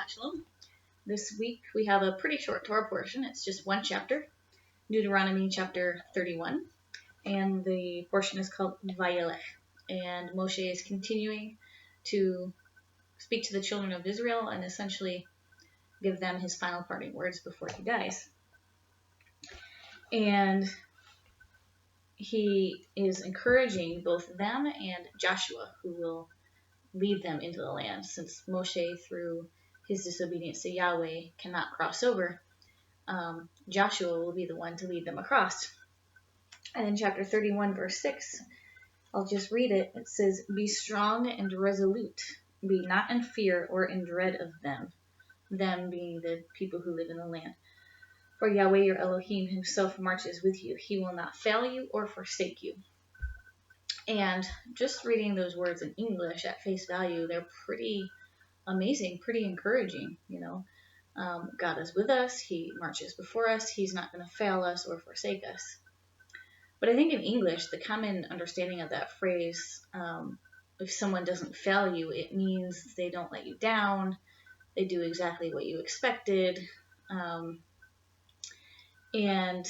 Shalom. This week we have a pretty short Torah portion. It's just one chapter, Deuteronomy chapter 31, and the portion is called Va Yalekh. And Moshe is continuing to speak to the children of Israel and essentially give them his final parting words before he dies. And he is encouraging both them and Joshua, who will lead them into the land, since Moshe, through his disobedience to Yahweh, cannot cross over. Joshua will be the one to lead them across. And in chapter 31, verse 6, I'll just read it. It says, "Be strong and resolute. Be not in fear or in dread of them." Them being the people who live in the land. "For Yahweh your Elohim himself marches with you. He will not fail you or forsake you." And just reading those words in English at face value, they're pretty amazing, pretty encouraging. God is with us. He marches before us. He's not going to fail us or forsake us. But I think in English, the common understanding of that phrase, if someone doesn't fail you, it means they don't let you down. They do exactly what you expected. And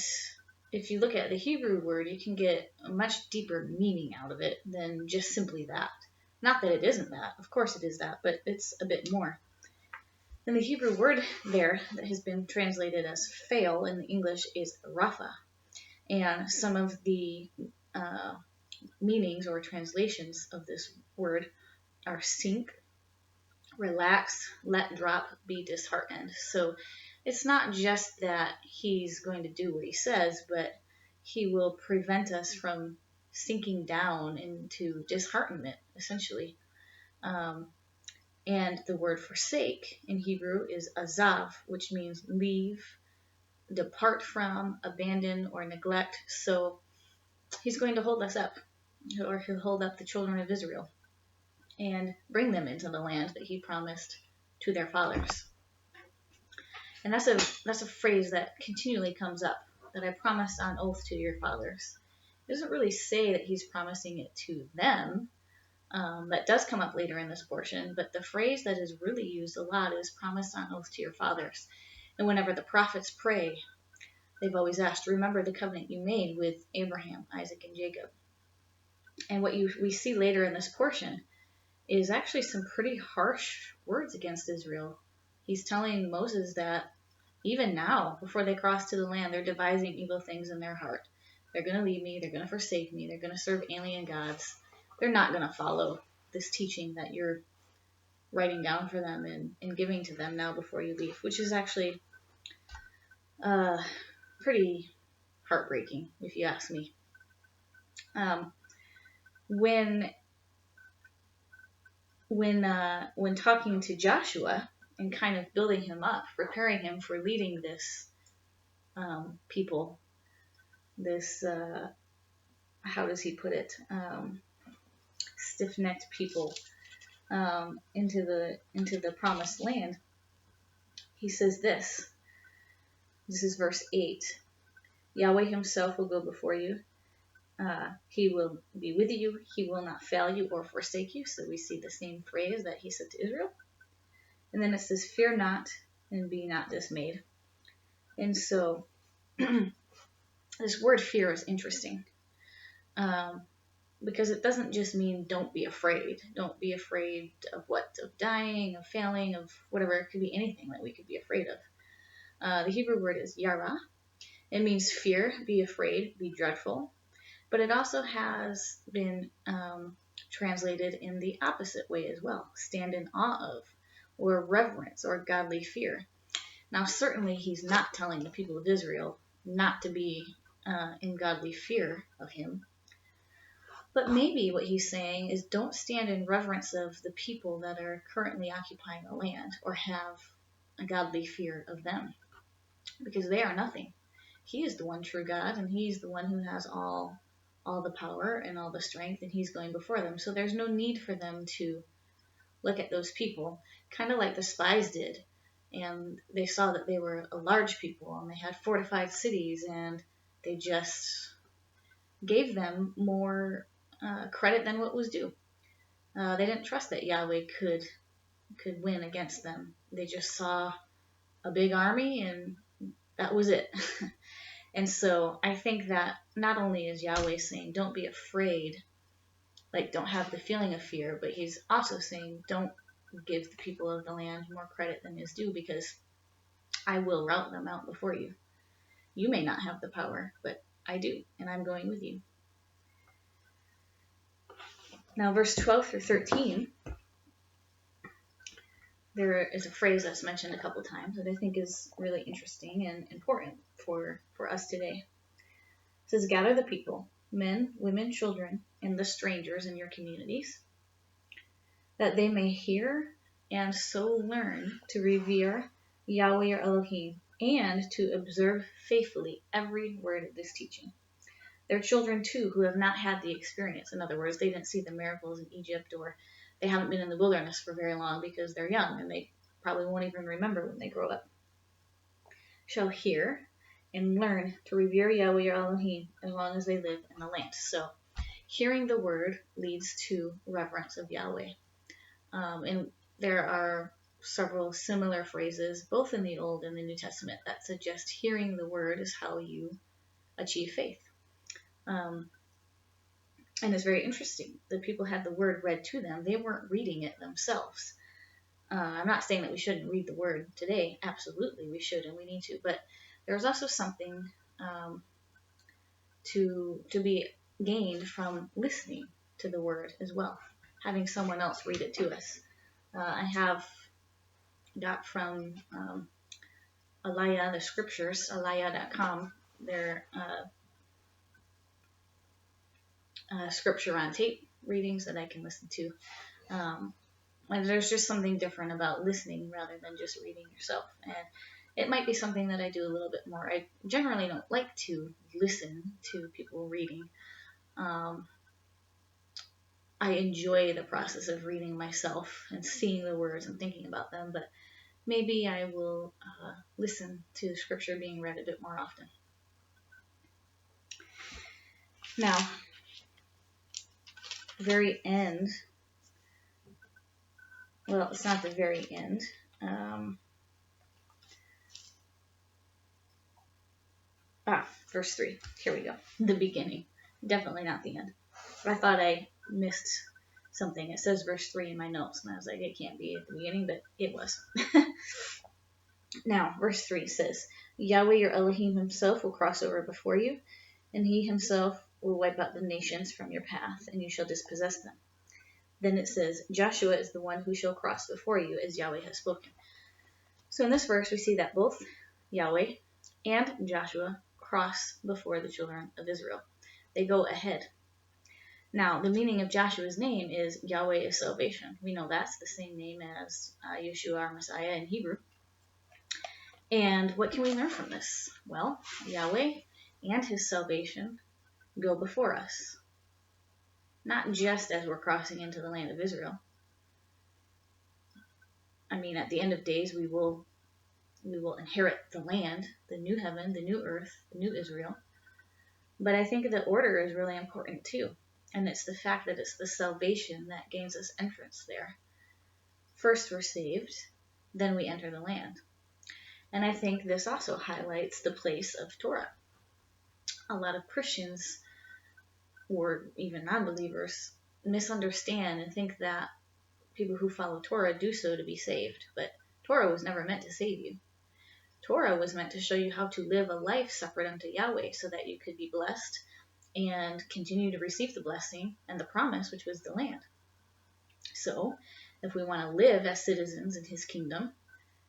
if you look at the Hebrew word, you can get a much deeper meaning out of it than just simply that. Not that it isn't that. Of course it is that, but it's a bit more. And the Hebrew word there that has been translated as fail in the English is rafa. And some of the meanings or translations of this word are sink, relax, let drop, be disheartened. So it's not just that he's going to do what he says, but he will prevent us from sinking down into disheartenment, essentially. And the word forsake in Hebrew is azav, which means leave, depart from, abandon, or neglect. So he's going to hold us up, or he'll hold up the children of Israel and bring them into the land that he promised to their fathers. And that's a phrase that continually comes up, that I promised on oath to your fathers. It doesn't really say that he's promising it to them. That does come up later in this portion, but the phrase that is really used a lot is promised on oath to your fathers. And whenever the prophets pray, they've always asked, remember the covenant you made with Abraham, Isaac, and Jacob. And what we see later in this portion is actually some pretty harsh words against Israel. He's telling Moses that even now, before they cross to the land, they're devising evil things in their heart. They're going to leave me, they're going to forsake me, they're going to serve alien gods. They're not going to follow this teaching that you're writing down for them and giving to them now before you leave, which is actually pretty heartbreaking, if you ask me. When talking to Joshua and kind of building him up, preparing him for leading this people, this how does he put it? Stiff-necked people into the promised land, he says this. This is verse 8. Yahweh himself will go before you. He will be with you. He will not fail you or forsake you. So we see the same phrase that he said to Israel. And then it says, fear not and be not dismayed. And so this word fear is interesting. Because it doesn't just mean don't be afraid. Don't be afraid of what? Of dying, of failing, of whatever. It could be anything that we could be afraid of. The Hebrew word is yara. It means fear, be afraid, be dreadful. But it also has been translated in the opposite way as well. Stand in awe of, or reverence, or godly fear. Now certainly he's not telling the people of Israel not to be in godly fear of him. But maybe what he's saying is don't stand in reverence of the people that are currently occupying the land or have a godly fear of them, because they are nothing. He is the one true God, and he's the one who has all the power and all the strength, and he's going before them. So there's no need for them to look at those people, kind of like the spies did. And they saw that they were a large people, and they had fortified cities, and they just gave them more credit than what was due. They didn't trust that Yahweh could could win against them. They just saw a big army and that was it. And so I think that not only is Yahweh saying, don't be afraid, like don't have the feeling of fear, but he's also saying, don't give the people of the land more credit than is due, because I will rout them out before you. You may not have the power, but I do, and I'm going with you. Now, verse 12 through 13, there is a phrase that's mentioned a couple times that I think is really interesting and important for us today. It says, gather the people, men, women, children, and the strangers in your communities, that they may hear and so learn to revere Yahweh your Elohim, and to observe faithfully every word of this teaching. Their children too, who have not had the experience. In other words, they didn't see the miracles in Egypt, or they haven't been in the wilderness for very long because they're young and they probably won't even remember when they grow up, shall hear and learn to revere Yahweh your Elohim as long as they live in the land. So hearing the word leads to reverence of Yahweh. And there are several similar phrases, both in the Old and the New Testament, that suggest hearing the word is how you achieve faith. And it's very interesting that people had the word read to them. They weren't reading it themselves. I'm not saying that we shouldn't read the word today. Absolutely, we should and we need to. But there's also something to be gained from listening to the word as well, having someone else read it to us. I have got from Alaya, the scriptures, alaya.com, their scripture on tape readings that I can listen to. And there's just something different about listening rather than just reading yourself. And it might be something that I do a little bit more. I generally don't like to listen to people reading. I enjoy the process of reading myself and seeing the words and thinking about them, but maybe I will listen to scripture being read a bit more often. Now, very end. Well, it's not the very end. Verse 3. Here we go. The beginning. Definitely not the end. I thought I missed something. It says verse 3 in my notes, and I was like, it can't be at the beginning, but it was. Now, verse 3 says, Yahweh your Elohim himself will cross over before you, and he himself will wipe out the nations from your path, and you shall dispossess them. Then it says, Joshua is the one who shall cross before you, as Yahweh has spoken. So in this verse, we see that both Yahweh and Joshua cross before the children of Israel. They go ahead. Now, the meaning of Joshua's name is Yahweh is salvation. We know that's the same name as Yeshua, our Messiah, in Hebrew. And what can we learn from this? Well, Yahweh and his salvation go before us. Not just as we're crossing into the land of Israel. I mean, at the end of days, we will inherit the land, the new heaven, the new earth, the new Israel. But I think the order is really important too. And it's the fact that it's the salvation that gains us entrance there. First we're saved, then we enter the land. And I think this also highlights the place of Torah. A lot of Christians, or even non-believers, misunderstand and think that people who follow Torah do so to be saved. But Torah was never meant to save you. Torah was meant to show you how to live a life separate unto Yahweh so that you could be blessed and continue to receive the blessing and the promise, which was the land. So, if we want to live as citizens in his kingdom,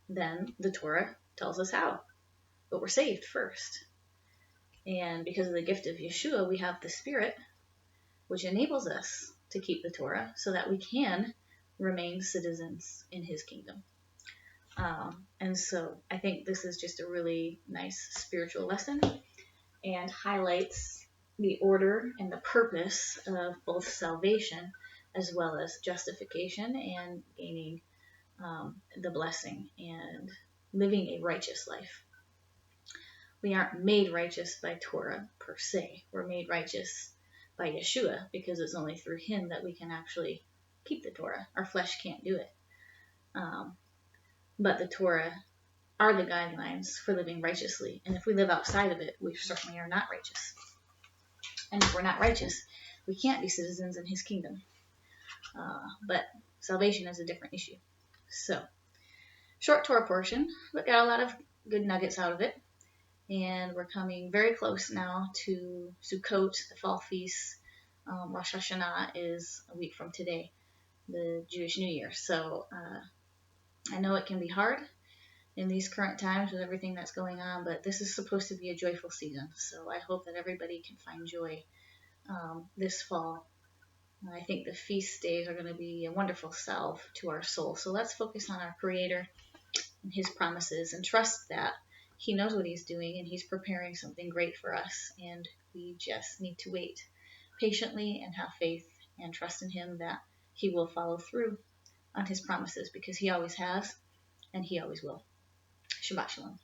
then the Torah tells us how. But we're saved first. And because of the gift of Yeshua, we have the Spirit, which enables us to keep the Torah so that we can remain citizens in his kingdom. And so I think this is just a really nice spiritual lesson and highlights the order and the purpose of both salvation as well as justification and gaining the blessing and living a righteous life. We aren't made righteous by Torah per se. We're made righteous by Yeshua because it's only through him that we can actually keep the Torah. Our flesh can't do it. But the Torah are the guidelines for living righteously. And if we live outside of it, we certainly are not righteous. And if we're not righteous, we can't be citizens in his kingdom. But salvation is a different issue. So, short Torah portion, but got a lot of good nuggets out of it. And we're coming very close now to Sukkot, the fall feast. Rosh Hashanah is a week from today, the Jewish New Year. So I know it can be hard in these current times with everything that's going on, but this is supposed to be a joyful season. So I hope that everybody can find joy this fall. I think the feast days are going to be a wonderful salve to our soul. So let's focus on our Creator and his promises and trust that he knows what he's doing and he's preparing something great for us. And we just need to wait patiently and have faith and trust in him that he will follow through on his promises, because he always has and he always will. Shabbat Shalom.